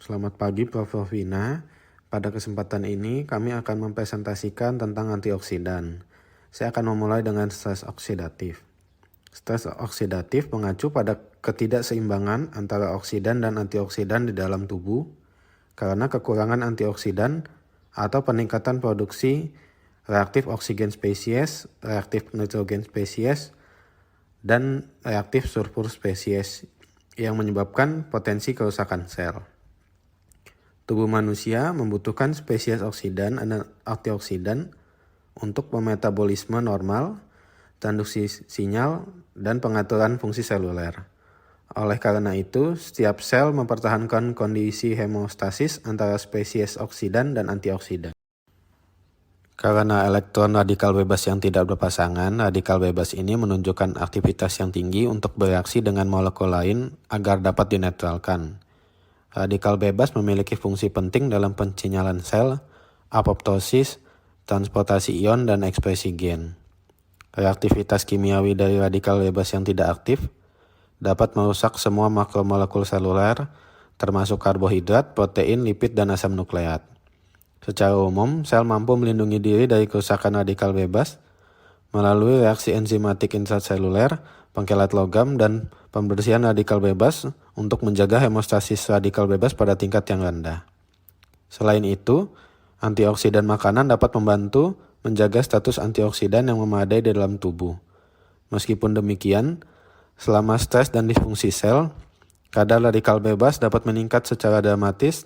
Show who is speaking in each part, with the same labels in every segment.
Speaker 1: Selamat pagi Prof. Vina. Pada kesempatan ini kami akan mempresentasikan tentang antioksidan. Saya akan memulai dengan stres oksidatif. Stres oksidatif mengacu pada ketidakseimbangan antara oksidan dan antioksidan di dalam tubuh karena kekurangan antioksidan atau peningkatan produksi reaktif oksigen spesies, reaktif nitrogen spesies, dan reaktif sulfur spesies yang menyebabkan potensi kerusakan sel. Tubuh manusia membutuhkan spesies oksidan dan antioksidan untuk memetabolisme normal, transduksi sinyal, dan pengaturan fungsi seluler. Oleh karena itu, setiap sel mempertahankan kondisi hemostasis antara spesies oksidan dan antioksidan. Karena elektron radikal bebas yang tidak berpasangan, radikal bebas ini menunjukkan aktivitas yang tinggi untuk bereaksi dengan molekul lain agar dapat dinetralkan. Radikal bebas memiliki fungsi penting dalam pensinyalan sel, apoptosis, transportasi ion, dan ekspresi gen. Reaktivitas kimiawi dari radikal bebas yang tidak aktif dapat merusak semua makromolekul seluler, termasuk karbohidrat, protein, lipid, dan asam nukleat. Secara umum, sel mampu melindungi diri dari kerusakan radikal bebas melalui reaksi enzimatik intraseluler, pengkelat logam, dan pembersihan radikal bebas untuk menjaga hemostasis radikal bebas pada tingkat yang rendah. Selain itu, antioksidan makanan dapat membantu menjaga status antioksidan yang memadai di dalam tubuh. Meskipun demikian, selama stres dan disfungsi sel, kadar radikal bebas dapat meningkat secara dramatis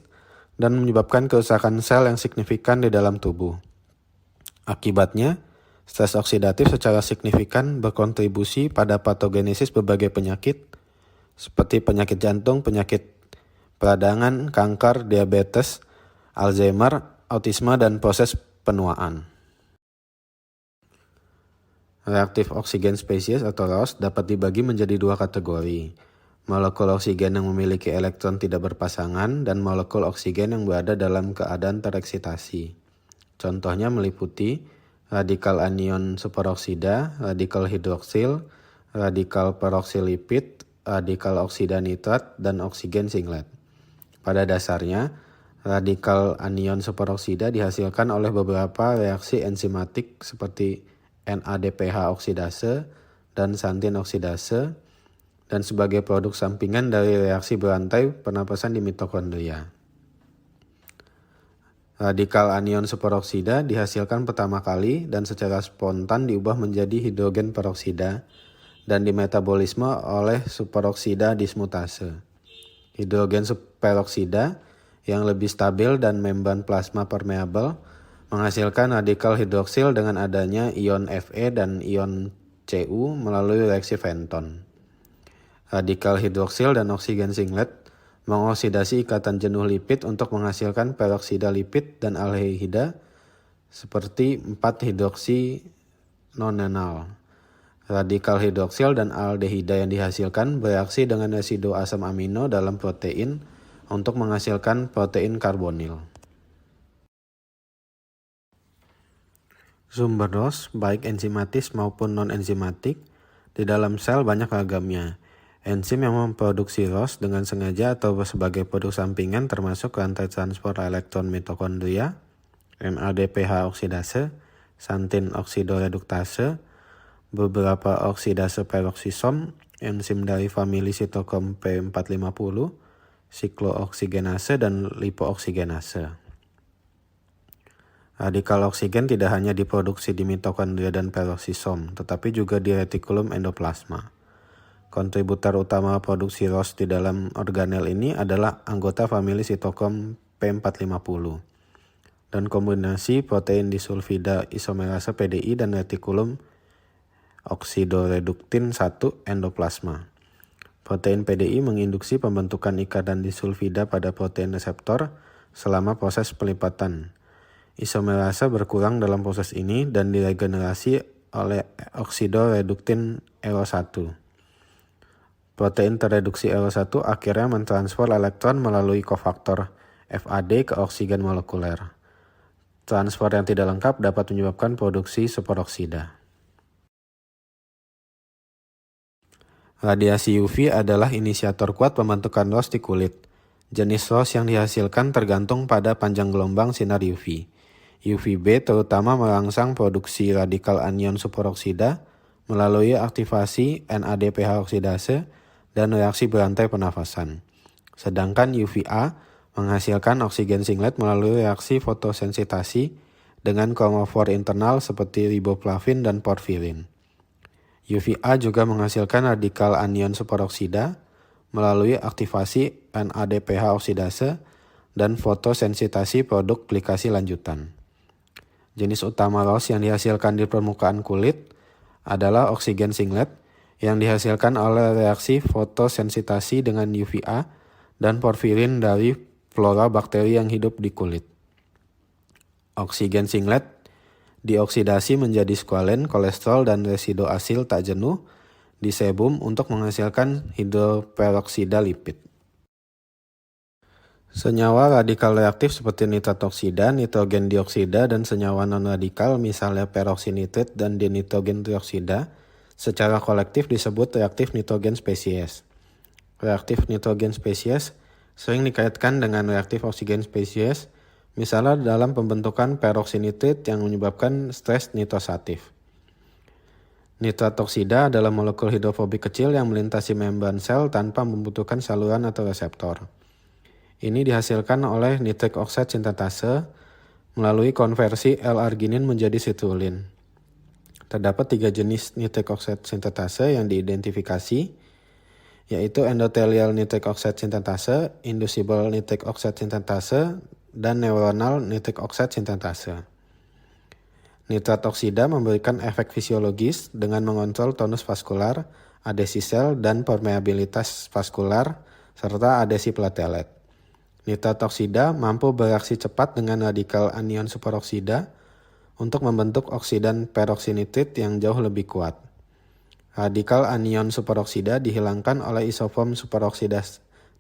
Speaker 1: dan menyebabkan kerusakan sel yang signifikan di dalam tubuh. Akibatnya, stres oksidatif secara signifikan berkontribusi pada patogenesis berbagai penyakit seperti penyakit jantung, penyakit peradangan, kanker, diabetes, Alzheimer, autisme, dan proses penuaan. Reaktif oksigen spesies atau ROS dapat dibagi menjadi dua kategori. Molekul oksigen yang memiliki elektron tidak berpasangan dan molekul oksigen yang berada dalam keadaan tereksitasi. Contohnya meliputi radikal anion superoksida, radikal hidroksil, radikal peroksil lipid, radikal oksida nitrat, dan oksigen singlet. Pada dasarnya, radikal anion superoksida dihasilkan oleh beberapa reaksi enzimatik seperti NADPH oksidase dan xanthin oksidase, dan sebagai produk sampingan dari reaksi berantai pernapasan di mitokondria. Radikal anion superoksida dihasilkan pertama kali dan secara spontan diubah menjadi hidrogen peroksida dan dimetabolisme oleh superoksida dismutase. Hidrogen peroksida yang lebih stabil dan membran plasma permeabel menghasilkan radikal hidroksil dengan adanya ion Fe dan ion Cu melalui reaksi Fenton. Radikal hidroksil dan oksigen singlet mengoksidasi ikatan jenuh lipid untuk menghasilkan peroksida lipid dan aldehida seperti 4-hidroksi nonenal. Radikal hidroksil dan aldehida yang dihasilkan bereaksi dengan residu asam amino dalam protein untuk menghasilkan protein karbonil. Sumber ROS, baik enzimatis maupun non-enzimatik, di dalam sel banyak ragamnya. Enzim yang memproduksi ROS dengan sengaja atau sebagai produk sampingan termasuk rantai transport elektron mitokondria, NADPH oksidase, xanthin oksidoreduktase, beberapa oksidase peroksisom, enzim dari famili sitokrom P450, siklooksigenase, dan lipooksigenase. Radikal oksigen tidak hanya diproduksi di mitokondria dan peroksisom, tetapi juga di retikulum endoplasma. Kontributor utama produksi ROS di dalam organel ini adalah anggota famili sitokrom P450 dan kombinasi protein disulfida isomerase PDI dan retikulum oksidoreduktin 1 endoplasma. Protein PDI menginduksi pembentukan ikatan disulfida pada protein reseptor selama proses pelipatan. Isomerase berkurang dalam proses ini dan diregenerasi oleh oksidoreduktin EO1. Protein tereduksi EO1 akhirnya mentransfer elektron melalui kofaktor FAD ke oksigen molekuler. Transfer yang tidak lengkap dapat menyebabkan produksi superoksida. Radiasi UV adalah inisiator kuat pembentukan ROS di kulit. Jenis loss yang dihasilkan tergantung pada panjang gelombang sinar UV. UVB terutama merangsang produksi radikal anion superoksida melalui aktivasi NADPH oksidase dan reaksi berantai pernafasan. Sedangkan UVA menghasilkan oksigen singlet melalui reaksi fotosensitasi dengan kromofor internal seperti riboflavin dan porfirin. UVA juga menghasilkan radikal anion superoksida melalui aktivasi NADPH oksidase dan fotosensitasi produk glikasi lanjutan. Jenis utama loss yang dihasilkan di permukaan kulit adalah oksigen singlet yang dihasilkan oleh reaksi fotosensitasi dengan UVA dan porfirin dari flora bakteri yang hidup di kulit. Oksigen singlet dioksidasi menjadi squalen, kolesterol, dan residu asil tak jenuh di sebum untuk menghasilkan hidroperoksida lipid. Senyawa radikal reaktif seperti nitrat oksida, nitrogen dioksida, dan senyawa non-radikal misalnya peroksinitrit dan dinitrogen trioksida secara kolektif disebut reaktif nitrogen spesies. Reaktif nitrogen spesies sering dikaitkan dengan reaktif oksigen spesies, misalnya dalam pembentukan peroksinitrit yang menyebabkan stres nitrosatif. Nitrat oksida adalah molekul hidrofobik kecil yang melintasi membran sel tanpa membutuhkan saluran atau reseptor. Ini dihasilkan oleh nitrik oksid sintetase melalui konversi L-arginin menjadi citrulline. Terdapat 3 jenis nitrik oksid sintetase yang diidentifikasi, yaitu endotelial nitrik oksid sintetase, inducible nitrik oksid sintetase, dan neuronal nitrik oksid sintetase. Nitrat oksida memberikan efek fisiologis dengan mengontrol tonus vaskular, adesi sel, dan permeabilitas vaskular, serta adesi platelet. Nitrat oksida mampu bereaksi cepat dengan radikal anion superoksida untuk membentuk oksidan peroksinitrit yang jauh lebih kuat. Radikal anion superoksida dihilangkan oleh isoform superoksida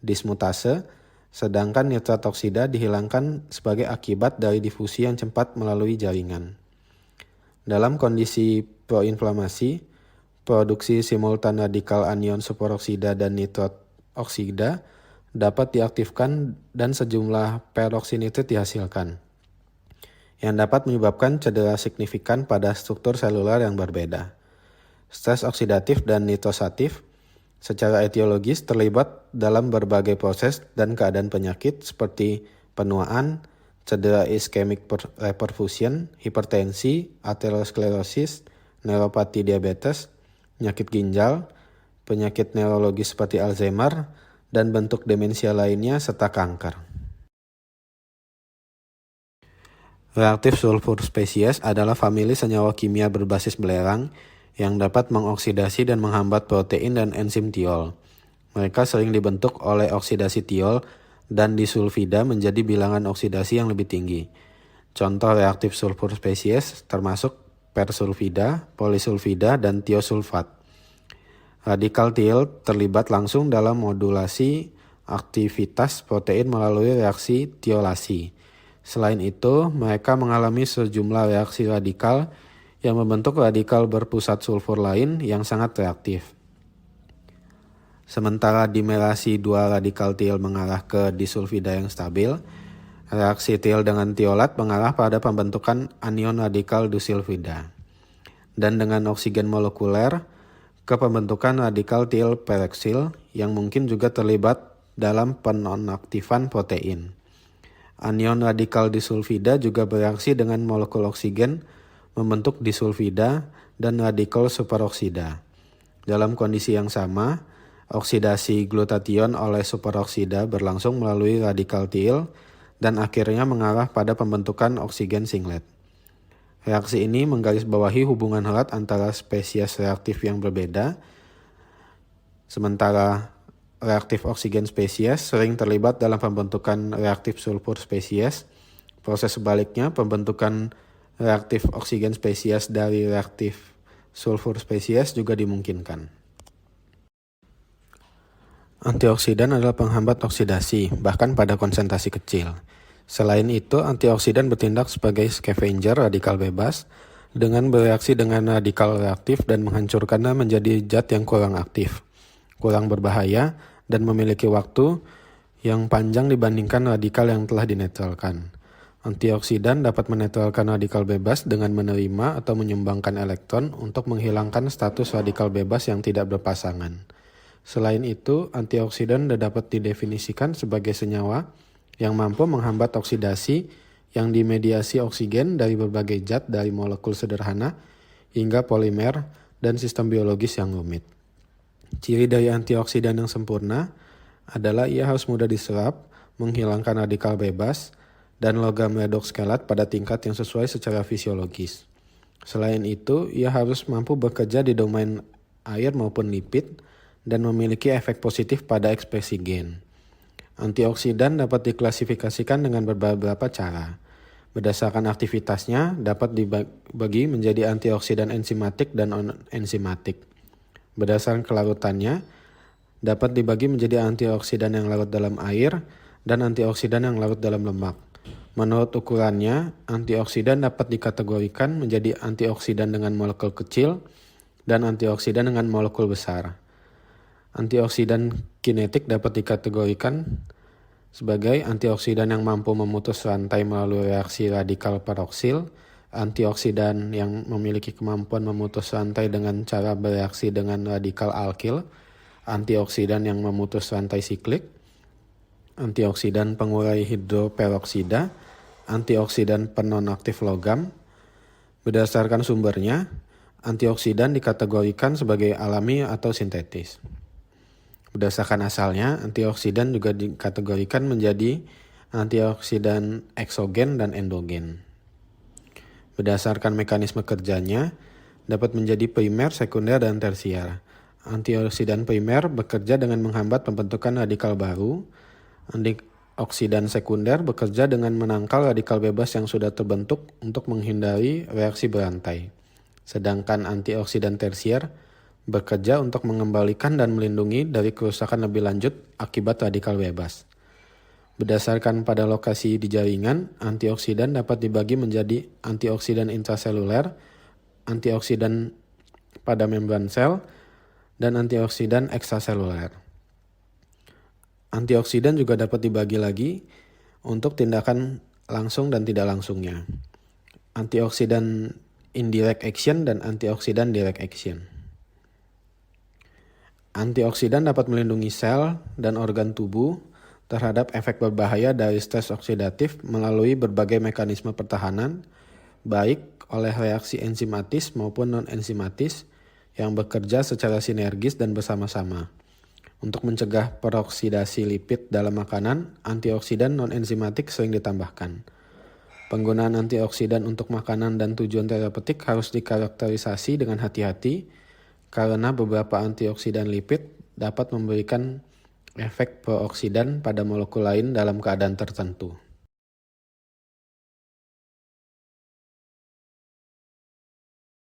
Speaker 1: dismutase, sedangkan nitrat oksida dihilangkan sebagai akibat dari difusi yang cepat melalui jaringan. Dalam kondisi proinflamasi, produksi simultan radikal anion superoksida dan nitrat oksida dapat diaktifkan dan sejumlah peroksinitrit dihasilkan, yang dapat menyebabkan cedera signifikan pada struktur seluler yang berbeda. Stres oksidatif dan nitrosatif secara etiologis terlibat dalam berbagai proses dan keadaan penyakit seperti penuaan, cedera ischemic reperfusion, hipertensi, aterosklerosis, neuropati diabetes, penyakit ginjal, penyakit neurologis seperti Alzheimer, dan bentuk demensia lainnya serta kanker. Reaktif sulfur spesies adalah famili senyawa kimia berbasis belerang yang dapat mengoksidasi dan menghambat protein dan enzim tiol. Mereka sering dibentuk oleh oksidasi tiol dan disulfida menjadi bilangan oksidasi yang lebih tinggi. Contoh reaktif sulfur spesies termasuk persulfida, polisulfida, dan tiosulfat. Radikal tiol terlibat langsung dalam modulasi aktivitas protein melalui reaksi tiolasi. Selain itu, mereka mengalami sejumlah reaksi radikal yang membentuk radikal berpusat sulfur lain yang sangat reaktif. Sementara dimerasi 2 radikal tiol mengarah ke disulfida yang stabil, reaksi tiol dengan tiolat mengarah pada pembentukan anion radikal disulfida. Dan dengan oksigen molekuler, ke pembentukan radikal tiol peroksil yang mungkin juga terlibat dalam penonaktifan protein. Anion radikal disulfida juga bereaksi dengan molekul oksigen membentuk disulfida dan radikal superoksida. Dalam kondisi yang sama, oksidasi glutathione oleh superoksida berlangsung melalui radikal tiol dan akhirnya mengarah pada pembentukan oksigen singlet. Reaksi ini menggarisbawahi hubungan erat antara spesies reaktif yang berbeda, sementara reaktif oksigen spesies sering terlibat dalam pembentukan reaktif sulfur spesies. Proses sebaliknya, pembentukan reaktif oksigen spesies dari reaktif sulfur spesies juga dimungkinkan. Antioksidan adalah penghambat oksidasi, bahkan pada konsentrasi kecil. Selain itu, antioksidan bertindak sebagai scavenger radikal bebas dengan bereaksi dengan radikal reaktif dan menghancurkannya menjadi zat yang kurang aktif, kurang berbahaya, dan memiliki waktu yang panjang dibandingkan radikal yang telah dinetralkan. Antioksidan dapat menetralkan radikal bebas dengan menerima atau menyumbangkan elektron untuk menghilangkan status radikal bebas yang tidak berpasangan. Selain itu, antioksidan dapat didefinisikan sebagai senyawa yang mampu menghambat oksidasi yang dimediasi oksigen dari berbagai zat dari molekul sederhana hingga polimer dan sistem biologis yang rumit. Ciri dari antioksidan yang sempurna adalah ia harus mudah diserap, menghilangkan radikal bebas, dan logam redoks kelat pada tingkat yang sesuai secara fisiologis. Selain itu, ia harus mampu bekerja di domain air maupun lipid dan memiliki efek positif pada ekspresi gen. Antioksidan dapat diklasifikasikan dengan beberapa cara. Berdasarkan aktivitasnya, dapat dibagi menjadi antioksidan enzimatik dan non-enzimatik. Berdasarkan kelarutannya, dapat dibagi menjadi antioksidan yang larut dalam air dan antioksidan yang larut dalam lemak. Menurut ukurannya, antioksidan dapat dikategorikan menjadi antioksidan dengan molekul kecil dan antioksidan dengan molekul besar. Antioksidan kinetik dapat dikategorikan sebagai antioksidan yang mampu memutus rantai melalui reaksi radikal peroksil, antioksidan yang memiliki kemampuan memutus rantai dengan cara bereaksi dengan radikal alkil, antioksidan yang memutus rantai siklik, antioksidan pengurai hidroperoksida, antioksidan penonaktif logam. Berdasarkan sumbernya, antioksidan dikategorikan sebagai alami atau sintetis. Berdasarkan asalnya, antioksidan juga dikategorikan menjadi antioksidan eksogen dan endogen. Berdasarkan mekanisme kerjanya, dapat menjadi primer, sekunder, dan tersier. Antioksidan primer bekerja dengan menghambat pembentukan radikal baru. Antioksidan sekunder bekerja dengan menangkal radikal bebas yang sudah terbentuk untuk menghindari reaksi berantai. Sedangkan antioksidan tersier bekerja untuk mengembalikan dan melindungi dari kerusakan lebih lanjut akibat radikal bebas. Berdasarkan pada lokasi di jaringan, antioksidan dapat dibagi menjadi antioksidan intraseluler, antioksidan pada membran sel, dan antioksidan ekstraseluler. Antioksidan juga dapat dibagi lagi untuk tindakan langsung dan tidak langsungnya. Antioksidan indirect action dan antioksidan direct action. Antioksidan dapat melindungi sel dan organ tubuh terhadap efek berbahaya dari stres oksidatif melalui berbagai mekanisme pertahanan, baik oleh reaksi enzimatis maupun non-enzimatis yang bekerja secara sinergis dan bersama-sama. Untuk mencegah peroksidasi lipid dalam makanan, antioksidan non-enzimatik sering ditambahkan. Penggunaan antioksidan untuk makanan dan tujuan terapeutik harus dikarakterisasi dengan hati-hati karena beberapa antioksidan lipid dapat memberikan efek prooksidan pada molekul lain dalam keadaan tertentu.